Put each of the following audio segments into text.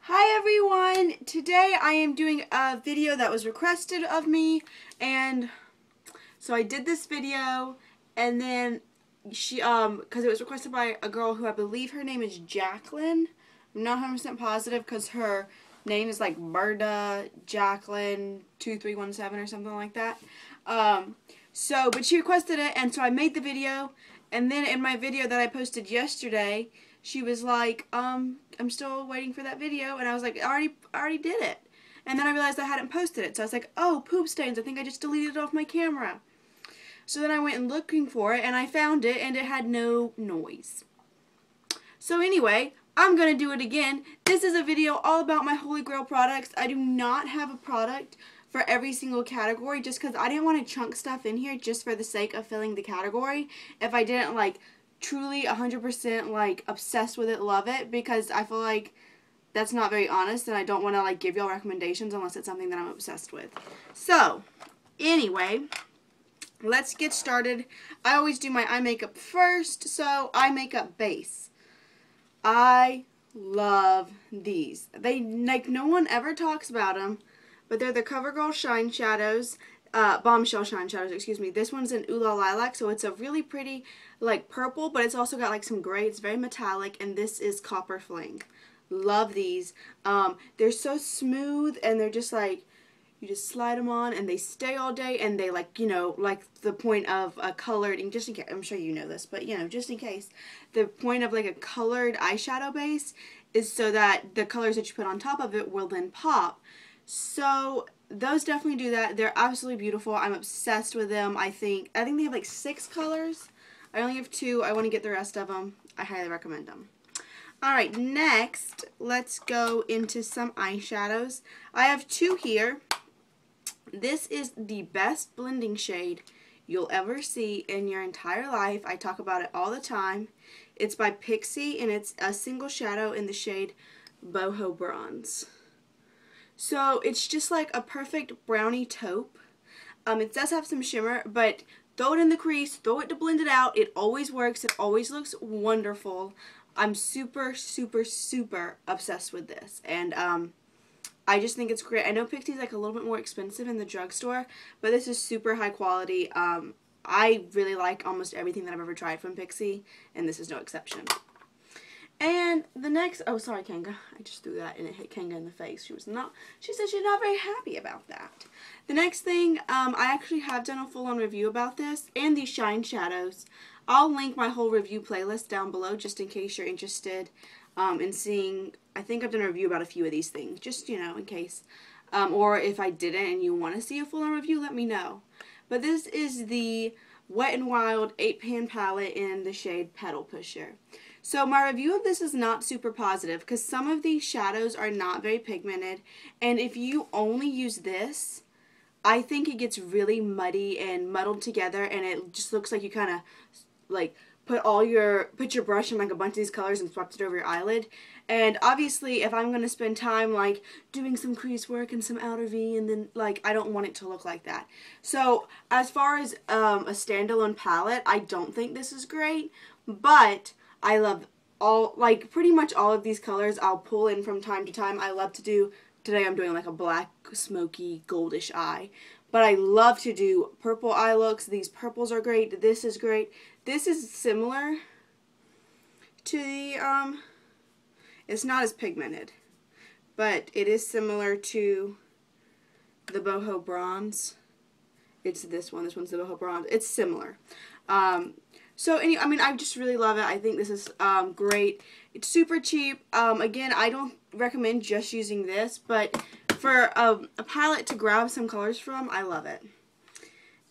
Hi everyone! Today I am doing a video that was requested of me, and so I did this video, and then she, because it was requested by a girl who I believe her name is Jacqueline. I'm not 100% positive because her name is like Berta Jacqueline 2317 or something like that. But she requested it, and so I made the video, and then in my video that I posted yesterday, she was like, I'm still waiting for that video, and I was like, I already did it. And then I realized I hadn't posted it, so I was like, oh, poop stains, I think I just deleted it off my camera. So then I went and looking for it, and I found it, and it had no noise. So anyway, I'm going to do it again. This is a video all about my Holy Grail products. I do not have a product for every single category, just because I didn't want to chunk stuff in here just for the sake of filling the category. If I didn't, like, truly 100% like obsessed with it, love it, because I feel like that's not very honest, and I don't want to like give y'all recommendations unless it's something that I'm obsessed with. So anyway, let's get started. I always do my eye makeup first, so eye makeup base. I love these. They, like, no one ever talks about them, but they're the Covergirl Shineshadows. Bombshell Shineshadows, excuse me. This one's in Ooh La Lilac, so it's a really pretty, like, purple, but it's also got, like, some gray. It's very metallic, and this is Copper Fling. Love these. They're so smooth, and they're just, like, you just slide them on, and they stay all day, and they, like, you know, like, the point of a colored, and just in case, I'm sure you know this, but, you know, just in case, the point of, like, a colored eyeshadow base is so that the colors that you put on top of it will then pop. So those definitely do that. They're absolutely beautiful. I'm obsessed with them. I think they have like 6 colors. I only have 2. I want to get the rest of them. I highly recommend them. Alright, next, let's go into some eyeshadows. I have 2 here. This is the best blending shade you'll ever see in your entire life. I talk about it all the time. It's by Pixi, and it's a single shadow in the shade Boho Bronze. So it's just like a perfect brownie taupe. It does have some shimmer, but throw it in the crease, throw it to blend it out. It always works. It always looks wonderful. I'm super, super, super obsessed with this. And I just think it's great. I know Pixi's like a little bit more expensive in the drugstore, but this is super high quality. I really like almost everything that I've ever tried from Pixi, and this is no exception. And the next, oh sorry Kanga, I just threw that and it hit Kanga in the face. She said she's not very happy about that. The next thing, I actually have done a full-on review about this and these Shineshadows. I'll link my whole review playlist down below just in case you're interested in seeing. I think I've done a review about a few of these things, just, you know, in case. Or if I didn't and you want to see a full-on review, let me know. But this is the Wet n Wild 8-pan palette in the shade Petal Pusher. So my review of this is not super positive because some of these shadows are not very pigmented, and if you only use this, I think it gets really muddy and muddled together, and it just looks like you kind of like put your brush in like a bunch of these colors and swept it over your eyelid. And obviously if I'm going to spend time like doing some crease work and some outer V, and then like I don't want it to look like that. So as far as a standalone palette, I don't think this is great, but I love pretty much all of these colors. I'll pull in from time to time. I love to do, today I'm doing like a black, smoky, goldish eye. But I love to do purple eye looks. These purples are great. This is great. This is similar to the, it's not as pigmented, but it is similar to the Boho Bronze. It's this one. This one's the Boho Bronze. It's similar. So anyway, I mean, I just really love it. I think this is great. It's super cheap. Again, I don't recommend just using this, but for a palette to grab some colors from, I love it.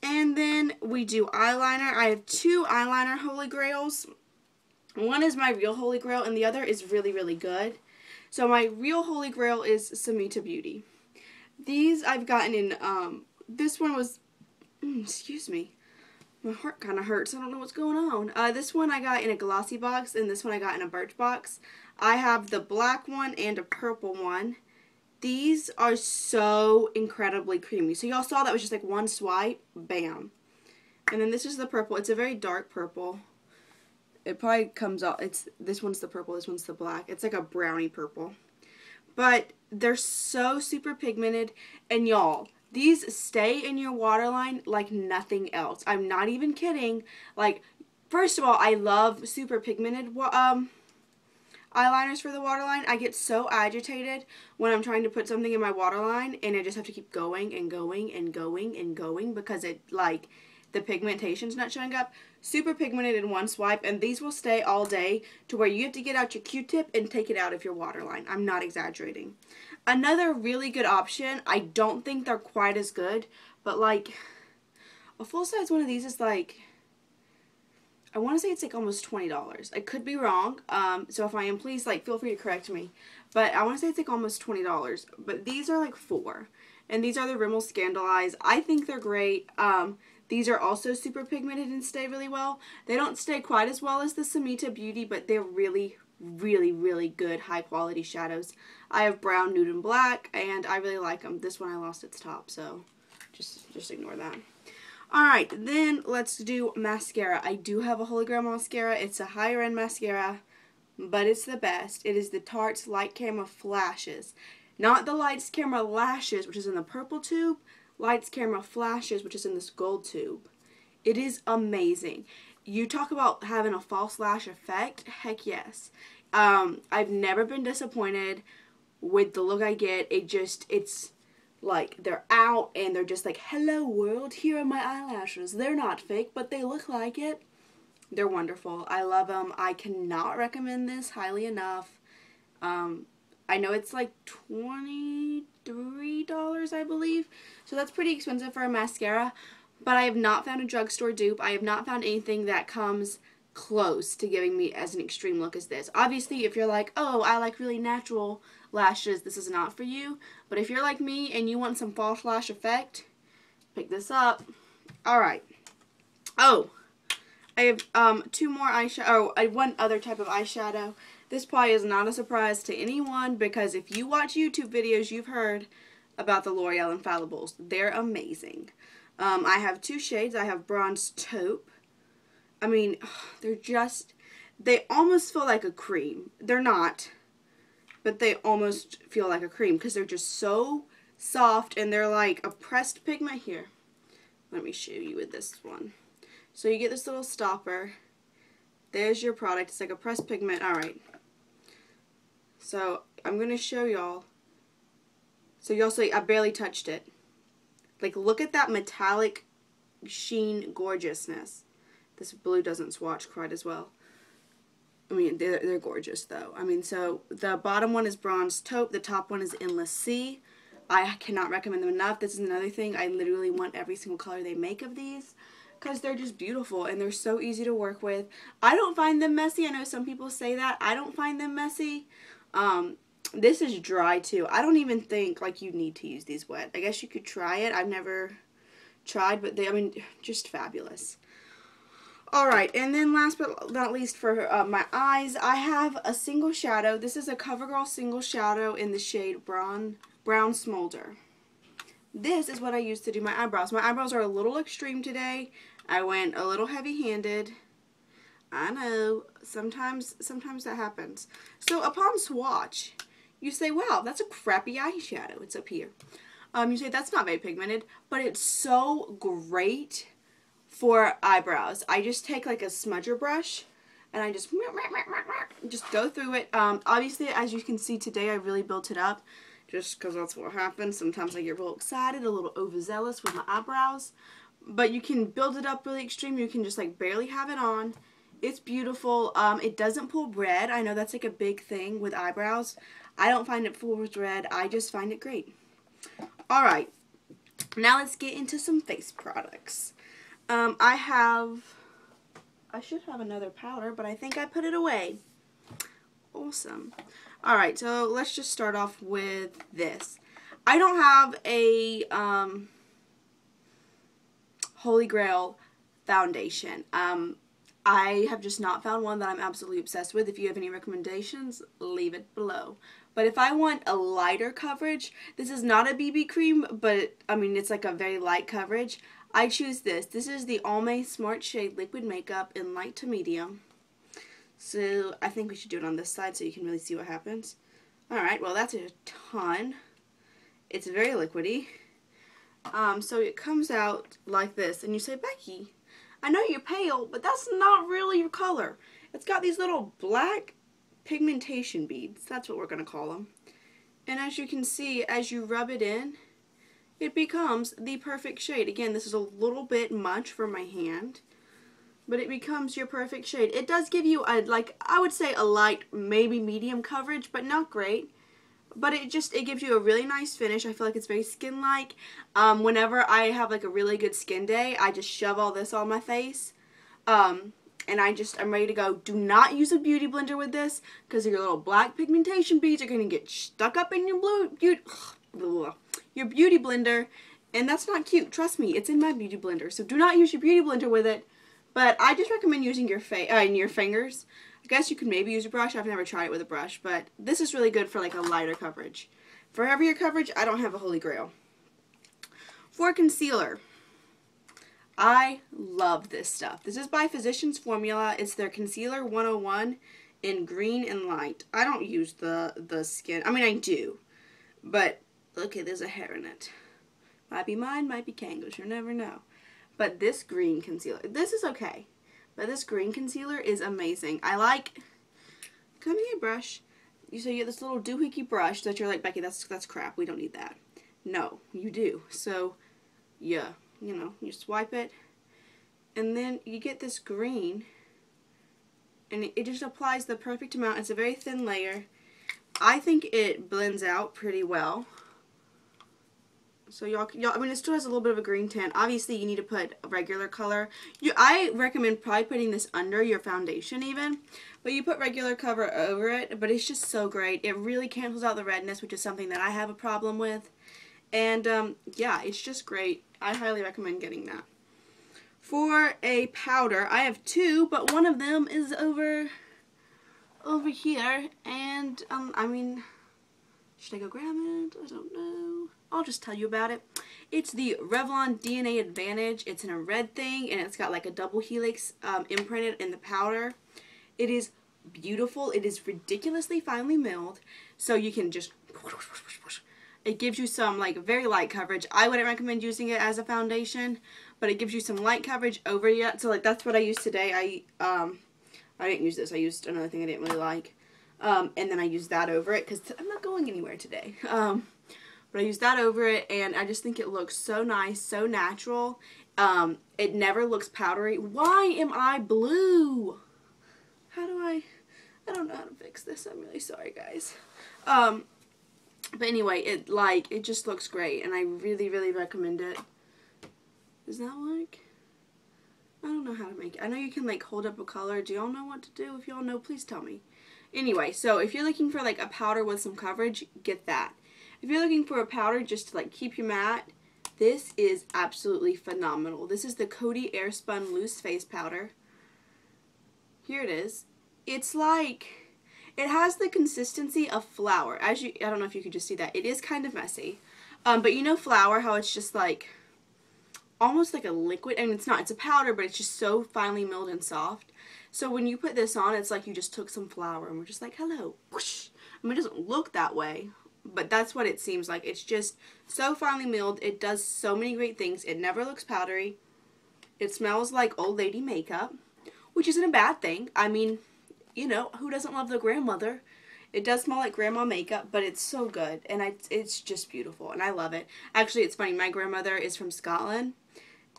And then we do eyeliner. I have 2 eyeliner Holy Grails. One is my real Holy Grail, and the other is really, really good. So my real Holy Grail is Sumita Beauty. These I've gotten in, this one was, excuse me. My heart kind of hurts. I don't know what's going on. This one I got in a glossy box, and this one I got in a birch box. I have the black one and a purple one. These are so incredibly creamy. So y'all saw that was just like one swipe. Bam. And then this is the purple. It's a very dark purple. It probably comes out. This one's the purple. This one's the black. It's like a brownie purple. but they're so super pigmented, and y'all, these stay in your waterline like nothing else. I'm not even kidding. Like, first of all, I love super pigmented eyeliners for the waterline. I get so agitated when I'm trying to put something in my waterline and I just have to keep going and going and going and going because it, like, the pigmentation's not showing up. Super pigmented in one swipe, and these will stay all day to where you have to get out your Q-tip and take it out of your waterline. I'm not exaggerating. Another really good option, I don't think they're quite as good, but like a full size one of these is like, I want to say it's like almost $20. I could be wrong, so if I am, please like feel free to correct me. But I want to say it's like almost $20. But these are like $4. And these are the Rimmel Scandaleyes. I think they're great. These are also super pigmented and stay really well. They don't stay quite as well as the Sumita Beauty, but they're really, really, really good high quality shadows. I have brown, nude, and black, and I really like them. This one I lost its top, so just ignore that. Alright, then let's do mascara. I do have a Holy Grail mascara. It's a higher end mascara, but it's the best. It is the Tarte Light Camera Flashes. Not the Lights Camera Lashes, which is in the purple tube. Lights Camera Flashes, which is in this gold tube. It is amazing. You talk about having a false lash effect. Heck yes. I've never been disappointed with the look I get. It's like they're out and they're just like, hello world, here are my eyelashes. They're not fake, but they look like it. They're wonderful. I love them. I cannot recommend this highly enough. I know it's like $23, I believe. So that's pretty expensive for a mascara. But I have not found a drugstore dupe. I have not found anything that comes close to giving me as an extreme look as this. Obviously, if you're like, oh, I like really natural lashes, this is not for you. But if you're like me and you want some false lash effect, pick this up. Alright. Oh, I have two more eyeshadow. Oh, I have one other type of eyeshadow. This probably is not a surprise to anyone because if you watch YouTube videos, you've heard about the L'Oreal Infallibles. They're amazing. I have two shades. I have Bronze Taupe. I mean, they almost feel like a cream. They're not, but they almost feel like a cream because they're just so soft and they're like a pressed pigment. Here, let me show you with this one. So you get this little stopper. There's your product. It's like a pressed pigment. Alright. So I'm going to show y'all. So y'all see I barely touched it. Like, look at that metallic sheen gorgeousness. This blue doesn't swatch quite as well. I mean, they're gorgeous, though. I mean, so the bottom one is Bronze Taupe. The top one is Endless Sea. I cannot recommend them enough. This is another thing. I literally want every single color they make of these because they're just beautiful and they're so easy to work with. I don't find them messy. I know some people say that. I don't find them messy. This is dry too. I don't even think like you need to use these wet. I guess you could try it. I've never tried, but I mean, just fabulous. Alright, and then last but not least for my eyes, I have a single shadow. This is a Covergirl single shadow in the shade Brown Smolder. This is what I use to do my eyebrows. My eyebrows are a little extreme today. I went a little heavy-handed. I know, sometimes that happens. So upon swatch, you say, wow, that's a crappy eyeshadow. It's up here. You say, that's not very pigmented, but it's so great for eyebrows. I just take like a smudger brush, and I just go through it. Obviously, as you can see today, I really built it up, just because that's what happens. Sometimes I get real excited, a little overzealous with my eyebrows. But you can build it up really extreme. You can just like barely have it on. It's beautiful. It doesn't pull red. I know that's like a big thing with eyebrows. I don't find it pulls red. I just find it great. Alright. Now let's get into some face products. I should have another powder, but I think I put it away. Awesome. Alright, so let's just start off with this. I don't have a Holy Grail foundation. I have just not found one that I'm absolutely obsessed with. If you have any recommendations, leave it below. But if I want a lighter coverage, this is not a BB cream, but I mean, it's like a very light coverage. I choose this. This is the Almay Smart Shade Liquid Makeup in light to medium. So I think we should do it on this side so you can really see what happens. Alright, well that's a ton. It's very liquidy. So it comes out like this, and you say, Becky, I know you're pale, but that's not really your color. It's got these little black pigmentation beads. That's what we're going to call them. And as you can see, as you rub it in, it becomes the perfect shade. Again, this is a little bit much for my hand, but it becomes your perfect shade. It does give you a, like, I would say a light, maybe medium coverage, but not great. But it gives you a really nice finish. I feel like it's very skin-like. Whenever I have like a really good skin day, I just shove all this on my face. And I'm ready to go. Do not use a beauty blender with this, because your little black pigmentation beads are going to get stuck up in your beauty blender. And that's not cute. Trust me, it's in my beauty blender. So do not use your beauty blender with it. But I just recommend using your fingers. I guess you could maybe use a brush. I've never tried it with a brush, but this is really good for like a lighter coverage. For heavier coverage, I don't have a holy grail. For concealer, I love this stuff. This is by Physicians Formula. It's their Concealer 101 in green and light. I don't use the skin. I mean, I do, but okay, there's a hair in it. Might be mine, might be Kanga's. You never know. But this green concealer, this is okay. But this green concealer is amazing. I like, come here brush. So you get this little doohickey brush that you're like, Becky, that's crap. We don't need that. No, you do. So, yeah, you know, you swipe it. And then you get this green. And it just applies the perfect amount. It's a very thin layer. I think it blends out pretty well. So y'all, I mean, it still has a little bit of a green tint. Obviously, you need to put a regular color. I recommend probably putting this under your foundation even. But you put regular cover over it. But it's just so great. It really cancels out the redness, which is something that I have a problem with. And, yeah, it's just great. I highly recommend getting that. For a powder, I have two, but one of them is over here. And, I mean, should I go grab it? I don't know. I'll just tell you about it. It's the Revlon DNA Advantage. It's in a red thing, and it's got like a double helix imprinted in the powder. It is beautiful. It is ridiculously finely milled, so you can just... It gives you some like very light coverage. I wouldn't recommend using it as a foundation, but it gives you some light coverage over yet. So like that's what I used today. I didn't use this. I used another thing I didn't really like, and then I used that over it because I'm not going anywhere today. But I used that over it, and I just think it looks so nice, so natural. It never looks powdery. Why am I blue? How do I don't know how to fix this. I'm really sorry, guys. But anyway, it just looks great, and I really, really recommend it. Does that work? I don't know how to make it. I know you can, like, hold up a color. Do y'all know what to do? If y'all know, please tell me. Anyway, so if you're looking for, like, a powder with some coverage, get that. If you're looking for a powder just to, like, keep you matte, this is absolutely phenomenal. This is the Coty Airspun Loose Face Powder. Here it is. It's like... It has the consistency of flour. I don't know if you could just see that. It is kind of messy. But you know flour, how it's just like, almost like a liquid. And it's not, it's a powder, but it's just so finely milled and soft. So when you put this on, it's like you just took some flour and we're just like, hello. Whoosh. I mean, it doesn't look that way, but that's what it seems like. It's just so finely milled. It does so many great things. It never looks powdery. It smells like old lady makeup, which isn't a bad thing. I mean... You know, who doesn't love the grandmother? It does smell like grandma makeup, but it's so good, and it's just beautiful, and I love it. Actually, it's funny, my grandmother is from Scotland,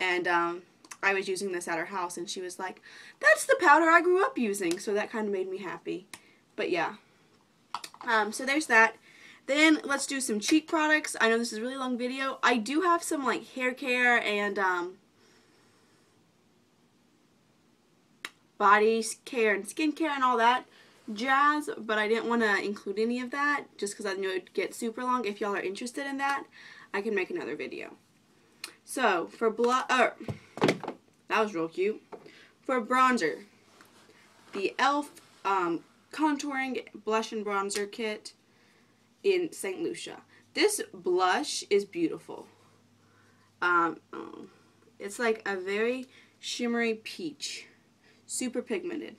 and I was using this at her house, and she was like, that's the powder I grew up using, so that kind of made me happy. But yeah, so there's that. Then let's do some Chic products. I know this is a really long video. I do have some like hair care and body care and skincare and all that jazz, but I didn't want to include any of that just because I knew it would get super long. If y'all are interested in that, I can make another video. So for that was real cute. For bronzer, the e.l.f. contouring blush and bronzer kit in St. Lucia. This blush is beautiful. It's like a very shimmery peach. Super pigmented.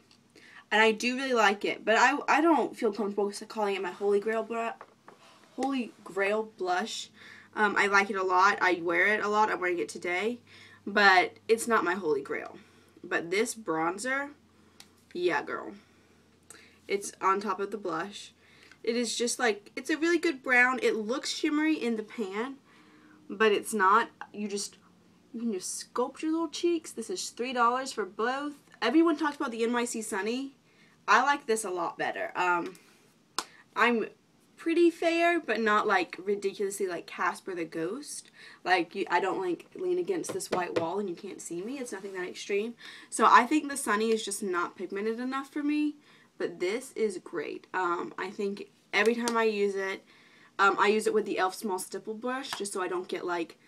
and I do really like it. But I don't feel comfortable calling it my Holy Grail blush. I like it a lot. I wear it a lot. I'm wearing it today. But it's not my Holy Grail. But this bronzer, yeah, girl. It's on top of the blush. It is just like, it's a really good brown. It looks shimmery in the pan, but it's not. You can just sculpt your little cheeks. This is $3 for both. Everyone talks about the NYC Sunny. I like this a lot better. I'm pretty fair, but not like ridiculously like Casper the Ghost. Like, I don't like lean against this white wall and you can't see me. It's nothing that extreme. So I think the Sunny is just not pigmented enough for me. But this is great. I think every time I use it with the e.l.f. Small Stipple Brush, just so I don't get, like,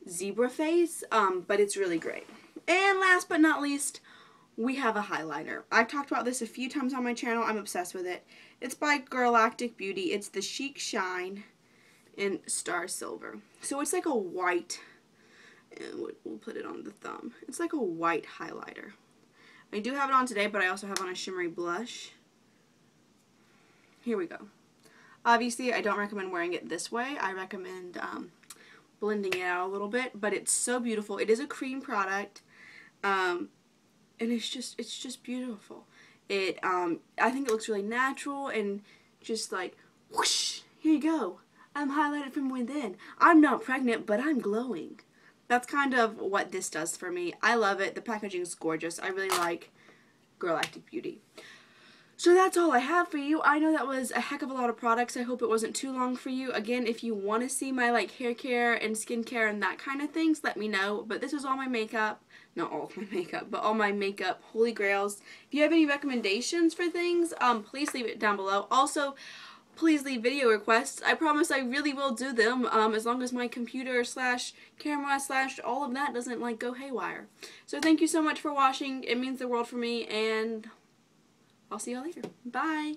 zebra face. But it's really great. And last but not least, we have a highlighter. I've talked about this a few times on my channel. I'm obsessed with it. It's by Girlactik Beauty. It's the Chic Shine in Star Silver. So it's like a white, and we'll put it on the thumb. It's like a white highlighter. I do have it on today, but I also have on a shimmery blush. Here we go. Obviously, I don't recommend wearing it this way. I recommend blending it out a little bit, but it's so beautiful. It is a cream product, and it's just beautiful. I think it looks really natural and just like, whoosh, here you go. I'm highlighted from within. I'm not pregnant, but I'm glowing. That's kind of what this does for me. I love it. The packaging is gorgeous. I really like Girlactik Beauty. So that's all I have for you. I know that was a heck of a lot of products. I hope it wasn't too long for you. Again, if you want to see my like hair care and skincare and that kind of things, let me know. But this was all my makeup. Not all of my makeup, but all my makeup holy grails. If you have any recommendations for things, please leave it down below. Also, please leave video requests. I promise I really will do them, as long as my computer / camera / all of that doesn't like go haywire. So thank you so much for watching. It means the world for me, and I'll see y'all later. Bye!